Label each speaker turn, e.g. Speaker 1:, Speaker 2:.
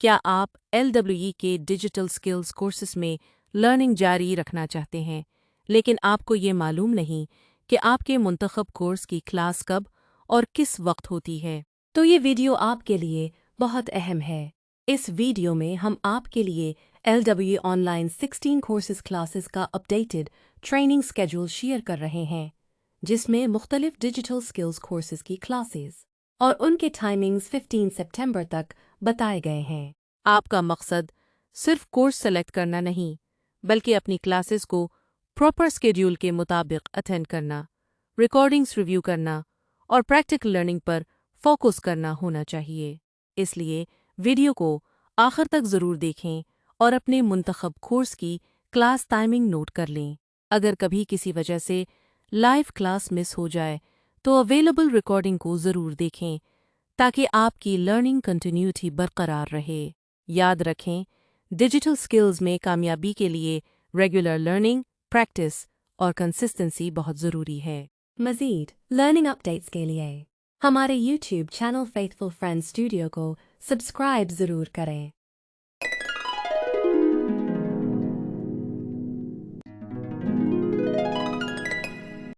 Speaker 1: کیا آپ LWE کے ڈیجیٹل اسکلز کورسز میں لرننگ جاری رکھنا چاہتے ہیں لیکن آپ کو یہ معلوم نہیں کہ آپ کے منتخب کورس کی کلاس کب اور کس وقت ہوتی ہے؟ تو یہ ویڈیو آپ کے لیے بہت اہم ہے۔ اس ویڈیو میں ہم آپ کے لیے LWE on line 16 courses classes کا اپڈیٹڈ ٹریننگ اسکیڈول شیئر کر رہے ہیں، جس میں مختلف ڈیجیٹل اسکلز کورسز کی کلاسز اور ان کے ٹائمنگز 15 سپٹمبر تک بتائے گئے ہیں۔ آپ کا مقصد صرف کورس سلیکٹ کرنا نہیں، بلکہ اپنی کلاسز کو پراپر اسکیڈول کے مطابق اٹینڈ کرنا، ریکارڈنگز ریویو کرنا اور پریکٹیکل لرننگ پر فوکس کرنا ہونا چاہیے۔ اس لیے ویڈیو کو آخر تک ضرور دیکھیں اور اپنے منتخب کورس کی کلاس ٹائمنگ نوٹ کر لیں۔ اگر کبھی کسی وجہ سے لائیو کلاس مس ہو جائے تو اویلیبل ریکارڈنگ کو ضرور دیکھیں تاکہ آپ کی لرننگ کنٹینیوٹی برقرار رہے۔ یاد رکھیں، ڈیجیٹل اسکلز میں کامیابی کے لیے ریگولر لرننگ، پریکٹس اور کنسسٹنسی بہت ضروری ہے۔ مزید لرننگ اپڈیٹس کے لیے ہمارے YouTube channel faithful friends studio کو سبسکرائب ضرور کریں۔